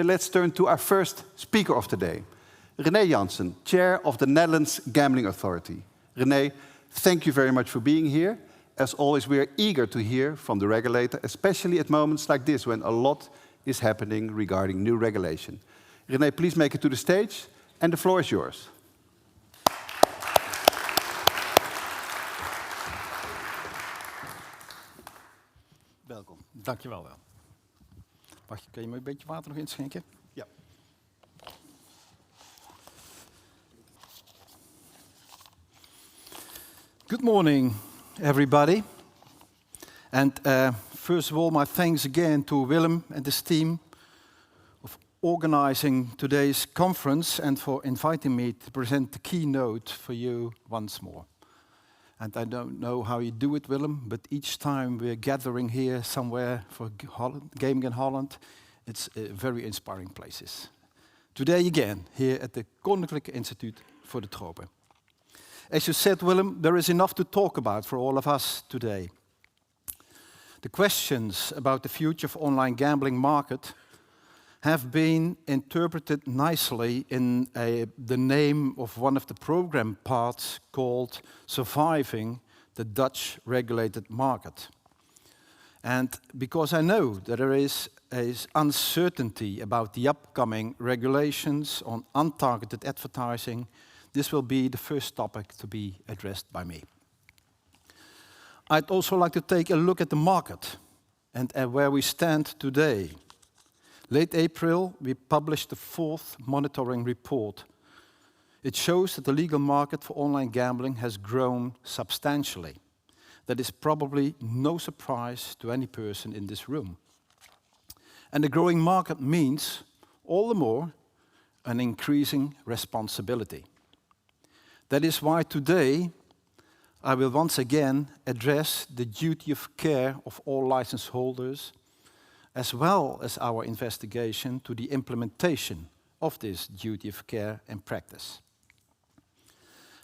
Let's turn to our first speaker of the day, René Jansen, Chair of the Netherlands Gambling Authority. René, thank you very much for being here. As always, we are eager to hear from the regulator, especially at moments like this when a lot is happening regarding new regulation. René, please make it to the stage, and the floor is yours. Welkom, dankjewel wel. Wacht, kun je me een beetje water nog inschenken? Ja. Good morning, everybody. And first of all, my thanks again to Willem and his team of organizing today's conference and for inviting me to present the keynote for you once more. And I don't know how you do it, Willem, but each time we're gathering here somewhere for gaming in Holland, it's very inspiring places. Today again, here at the Koninklijke Instituut voor de Tropen. As you said, Willem, there is enough to talk about for all of us today. The questions about the future of online gambling market have been interpreted nicely in the name of one of the program parts called Surviving the Dutch Regulated Market. And because I know that there is uncertainty about the upcoming regulations on untargeted advertising, this will be the first topic to be addressed by me. I'd also like to take a look at the market and where we stand today. Late April, we published the 4th monitoring report. It shows that the legal market for online gambling has grown substantially. That is probably no surprise to any person in this room. And the growing market means, all the more, an increasing responsibility. That is why today I will once again address the duty of care of all license holders, as well as our investigation to the implementation of this duty of care in practice.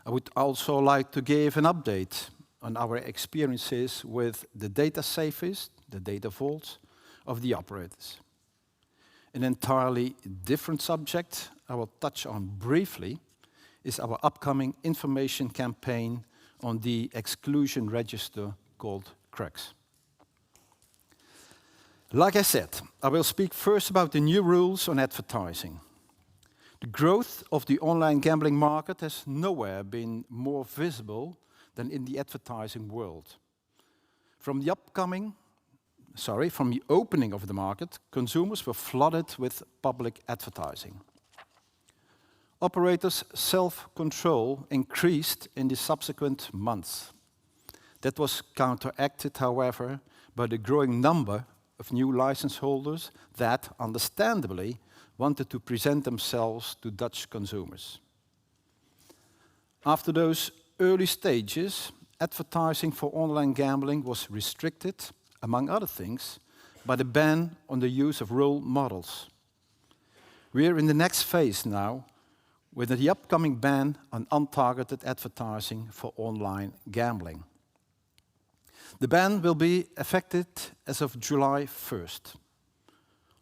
I would also like to give an update on our experiences with the data safest, the data vaults of the operators. An entirely different subject I will touch on briefly is our upcoming information campaign on the exclusion register called CRUX. Like I said, I will speak first about the new rules on advertising. The growth of the online gambling market has nowhere been more visible than in the advertising world. From the opening of the market, consumers were flooded with public advertising. Operators' self-control increased in the subsequent months. That was counteracted, however, by the growing number of new license holders that, understandably, wanted to present themselves to Dutch consumers. After those early stages, advertising for online gambling was restricted, among other things, by the ban on the use of role models. We're in the next phase now, with the upcoming ban on untargeted advertising for online gambling. The ban will be effective as of July 1st.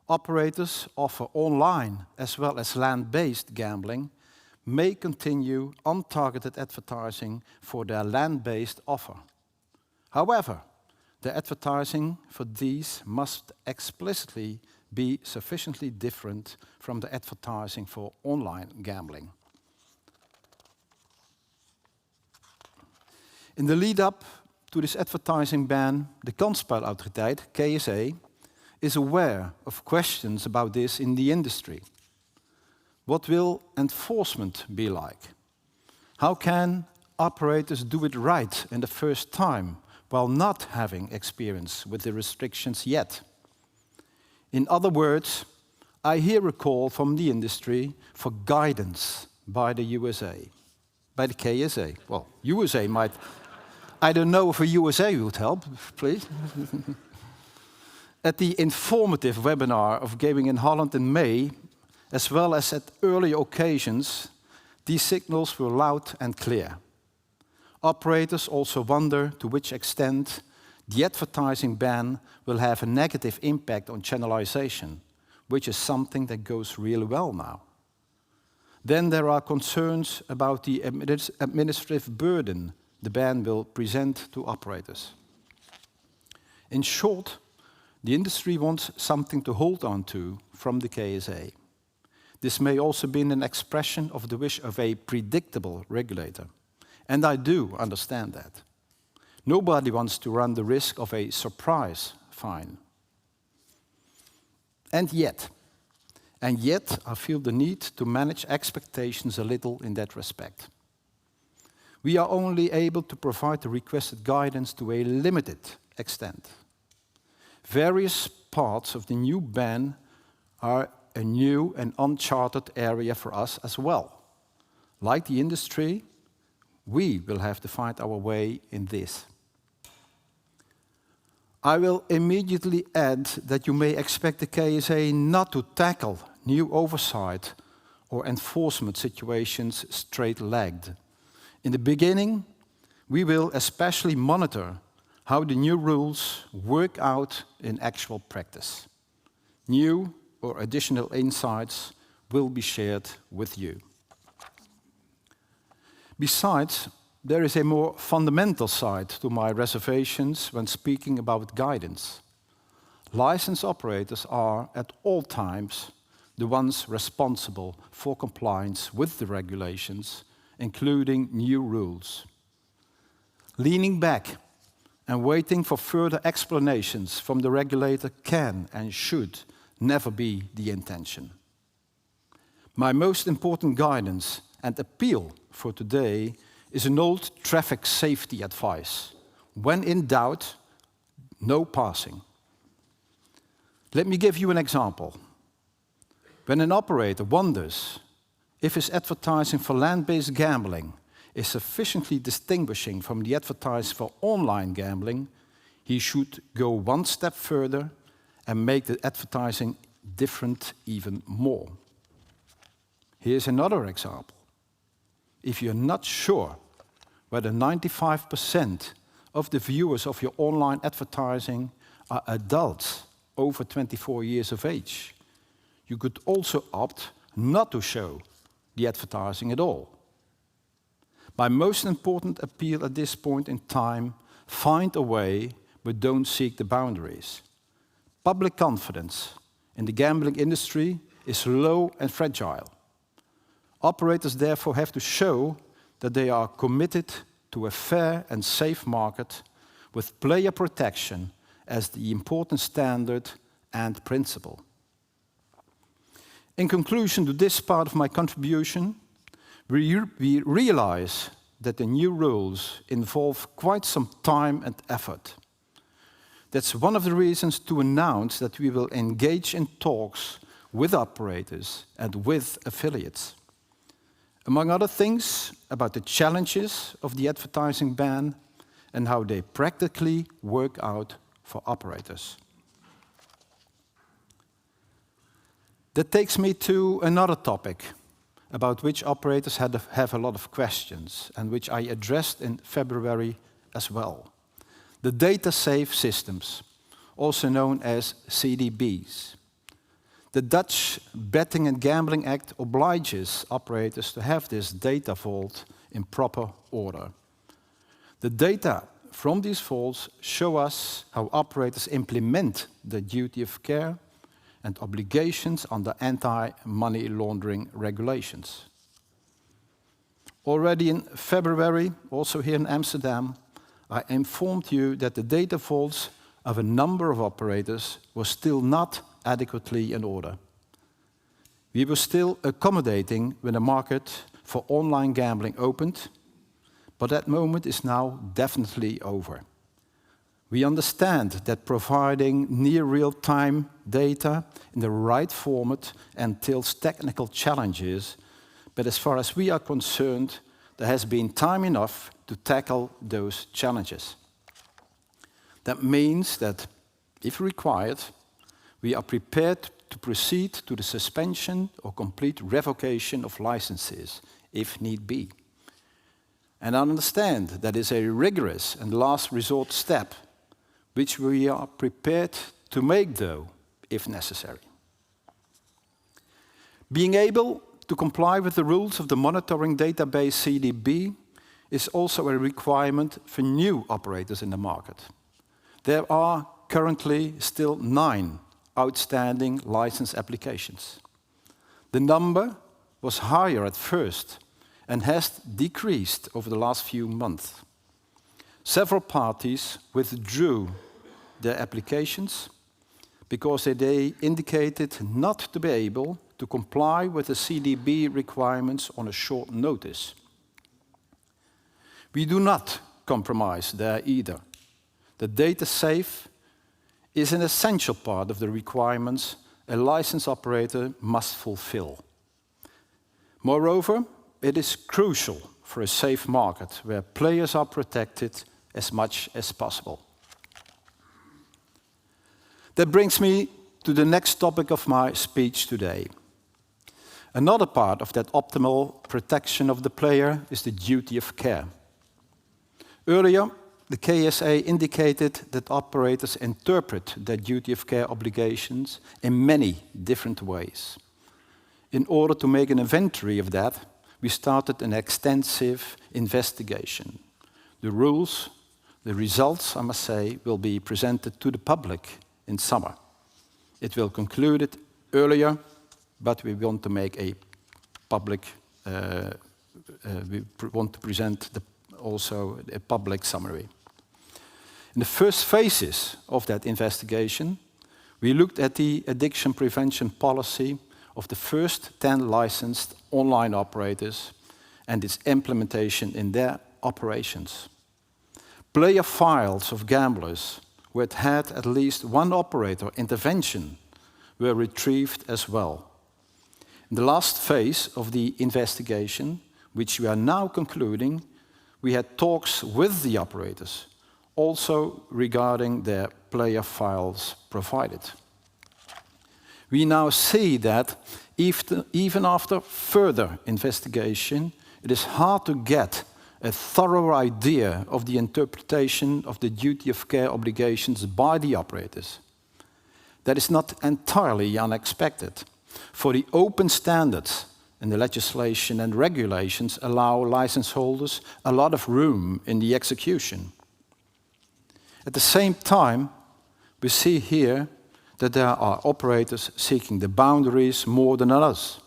Operators offer online as well as land-based gambling may continue untargeted advertising for their land-based offer. However, the advertising for these must explicitly be sufficiently different from the advertising for online gambling. In the lead-up to this advertising ban, the Kansspelautoriteit, KSA, is aware of questions about this in the industry. What will enforcement be like? How can operators do it right in the first time while not having experience with the restrictions yet? In other words, I hear a call from the industry for guidance by the USA, by the KSA. Well, USA might... I don't know if a USA would help, please. At the informative webinar of Gaming in Holland in May, as well as at earlier occasions, these signals were loud and clear. Operators also wonder to which extent the advertising ban will have a negative impact on channelization, which is something that goes really well now. Then there are concerns about the administrative burden the ban will present to operators. In short, the industry wants something to hold on to from the KSA. This may also be an expression of the wish of a predictable regulator. And I do understand that. Nobody wants to run the risk of a surprise fine. And yet, I feel the need to manage expectations a little in that respect. We are only able to provide the requested guidance to a limited extent. Various parts of the new ban are a new and uncharted area for us as well. Like the industry, we will have to find our way in this. I will immediately add that you may expect the KSA not to tackle new oversight or enforcement situations straight-legged. In the beginning, we will especially monitor how the new rules work out in actual practice. New or additional insights will be shared with you. Besides, there is a more fundamental side to my reservations when speaking about guidance. Licensed operators are, at all times, the ones responsible for compliance with the regulations, including new rules. Leaning back and waiting for further explanations from the regulator can and should never be the intention. My most important guidance and appeal for today is an old traffic safety advice. When in doubt, no passing. Let me give you an example. When an operator wonders if his advertising for land-based gambling is sufficiently distinguishing from the advertising for online gambling, he should go one step further and make the advertising different even more. Here's another example. If you're not sure whether 95% of the viewers of your online advertising are adults over 24 years of age, you could also opt not to show the advertising at all. My most important appeal at this point in time, find a way, but don't seek the boundaries. Public confidence in the gambling industry is low and fragile. Operators therefore have to show that they are committed to a fair and safe market with player protection as the important standard and principle. In conclusion to this part of my contribution, we realize that the new rules involve quite some time and effort. That's one of the reasons to announce that we will engage in talks with operators and with affiliates. Among other things, about the challenges of the advertising ban and how they practically work out for operators. That takes me to another topic about which operators have a lot of questions and which I addressed in February as well. The data safe systems, also known as CDBs. The Dutch Betting and Gambling Act obliges operators to have this data vault in proper order. The data from these vaults show us how operators implement the duty of care and obligations under anti-money laundering regulations. Already in February, also here in Amsterdam, I informed you that the data vaults of a number of operators were still not adequately in order. We were still accommodating when the market for online gambling opened, but that moment is now definitely over. We understand that providing near real-time data in the right format entails technical challenges, but as far as we are concerned, there has been time enough to tackle those challenges. That means that, if required, we are prepared to proceed to the suspension or complete revocation of licenses, if need be. And I understand that is a rigorous and last resort step, which we are prepared to make, though, if necessary. Being able to comply with the rules of the monitoring database CDB is also a requirement for new operators in the market. There are currently still 9 outstanding license applications. The number was higher at first and has decreased over the last few months. Several parties withdrew their applications because they indicated not to be able to comply with the CDB requirements on a short notice. We do not compromise there either. The data safe is an essential part of the requirements a license operator must fulfill. Moreover, it is crucial for a safe market where players are protected as much as possible. That brings me to the next topic of my speech today. Another part of that optimal protection of the player is the duty of care. Earlier, the KSA indicated that operators interpret their duty of care obligations in many different ways. In order to make an inventory of that, we started an extensive investigation. The rules, the results, I must say, will be presented to the public in summer. It will conclude it earlier, but we want to make a public, want to present also a public summary. In the first phases of that investigation, we looked at the addiction prevention policy of the first 10 licensed online operators and its implementation in their operations. Player files of gamblers who had at least one operator intervention were retrieved as well. In the last phase of the investigation, which we are now concluding, we had talks with the operators, also regarding their player files provided. We now see that even after further investigation, it is hard to get a thorough idea of the interpretation of the duty of care obligations by the operators. That is not entirely unexpected, for the open standards in the legislation and regulations allow license holders a lot of room in the execution. At the same time, we see here that there are operators seeking the boundaries more than others.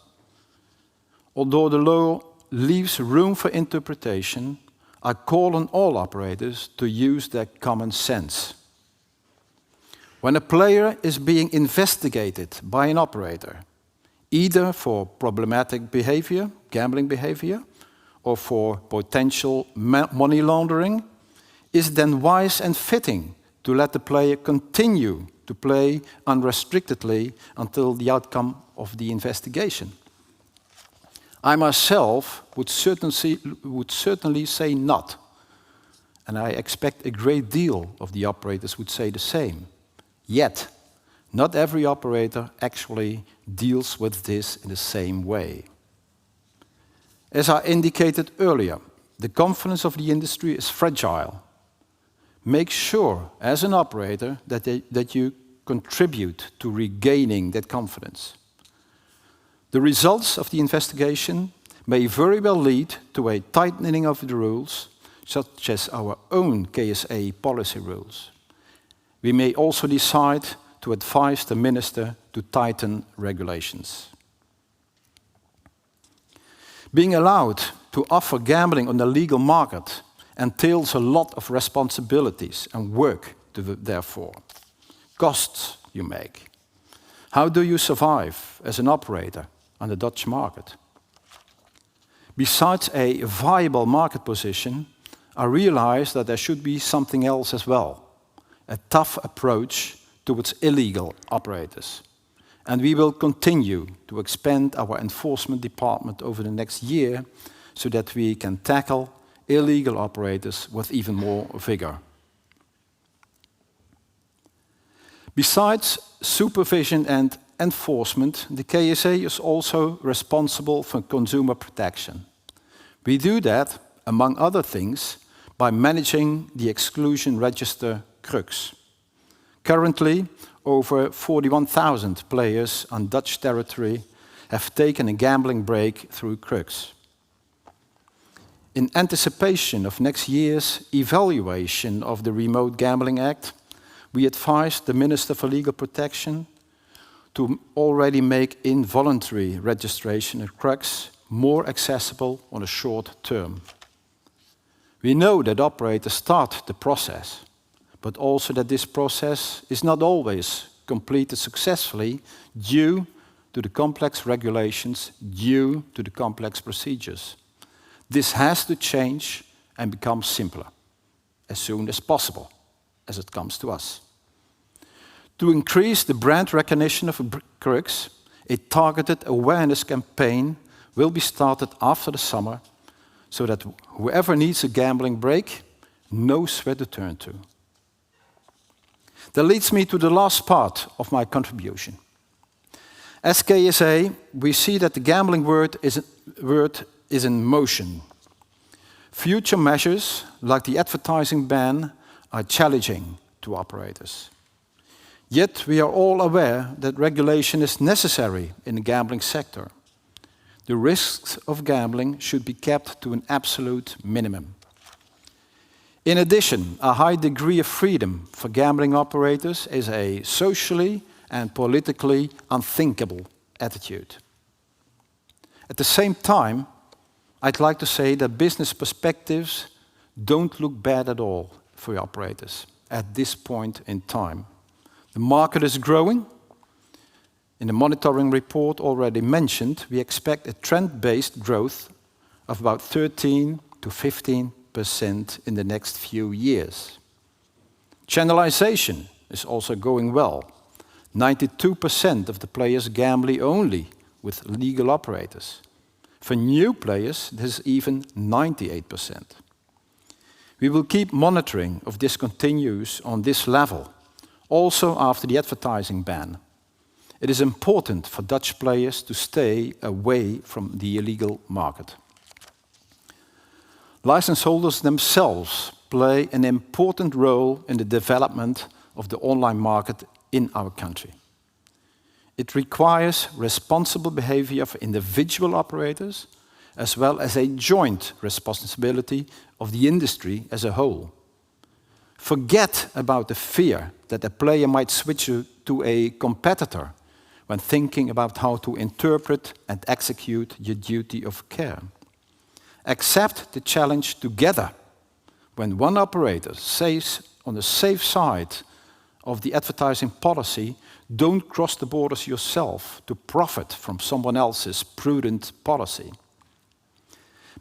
Although the law leaves room for interpretation, I call on all operators to use their common sense. When a player is being investigated by an operator, either for problematic behavior, gambling behavior, or for potential money laundering, is it then wise and fitting to let the player continue to play unrestrictedly until the outcome of the investigation? I myself would certainly say not, and I expect a great deal of the operators would say the same. Yet, not every operator actually deals with this in the same way. As I indicated earlier, the confidence of the industry is fragile. Make sure, as an operator, that you contribute to regaining that confidence. The results of the investigation may very well lead to a tightening of the rules, such as our own KSA policy rules. We may also decide to advise the minister to tighten regulations. Being allowed to offer gambling on the legal market entails a lot of responsibilities and work, therefore. Costs you make. How do you survive as an operator on the Dutch market? Besides a viable market position, I realize that there should be something else as well, a tough approach towards illegal operators. And we will continue to expand our enforcement department over the next year so that we can tackle illegal operators with even more vigor. Besides supervision and enforcement, the KSA is also responsible for consumer protection. We do that, among other things, by managing the exclusion register crux. Currently, over 41,000 players on Dutch territory have taken a gambling break through crux. In anticipation of next year's evaluation of the Remote Gambling Act, we advised the Minister for Legal Protection to already make involuntary registration at crux more accessible on a short term. We know that operators start the process, but also that this process is not always completed successfully due to the complex regulations, due to the complex procedures. This has to change and become simpler as soon as possible, as it comes to us. To increase the brand recognition of crux, a targeted awareness campaign will be started after the summer so that whoever needs a gambling break knows where to turn to. That leads me to the last part of my contribution. As KSA, we see that the gambling world is in motion. Future measures, like the advertising ban, are challenging to operators. Yet we are all aware that regulation is necessary in the gambling sector. The risks of gambling should be kept to an absolute minimum. In addition, a high degree of freedom for gambling operators is a socially and politically unthinkable attitude. At the same time, I'd like to say that business perspectives don't look bad at all for operators at this point in time. The market is growing. In the monitoring report already mentioned, we expect a trend-based growth of about 13 to 15% in the next few years. Channelization is also going well. 92% of the players gamble only with legal operators. For new players, this is even 98%. We will keep monitoring if this continues on this level, also after the advertising ban. It is important for Dutch players to stay away from the illegal market. License holders themselves play an important role in the development of the online market in our country. It requires responsible behavior of individual operators, as well as a joint responsibility of the industry as a whole. Forget about the fear that a player might switch to a competitor when thinking about how to interpret and execute your duty of care. Accept the challenge together. When one operator says on the safe side of the advertising policy, don't cross the borders yourself to profit from someone else's prudent policy.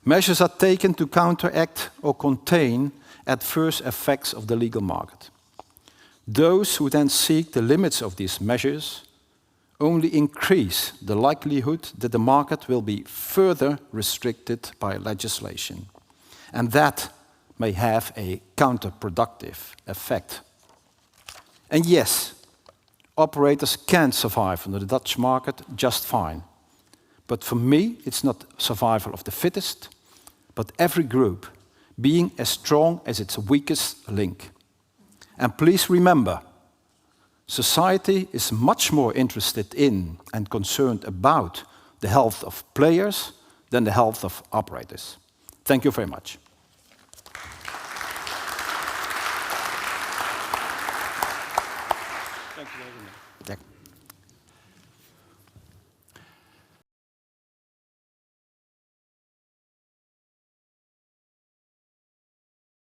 Measures are taken to counteract or contain adverse effects of the legal market. Those who then seek the limits of these measures only increase the likelihood that the market will be further restricted by legislation, and that may have a counterproductive effect. And yes, operators can survive on the Dutch market just fine. But for me, it's not survival of the fittest, but every group being as strong as its weakest link. And please remember, society is much more interested in and concerned about the health of players than the health of operators. Thank you very much.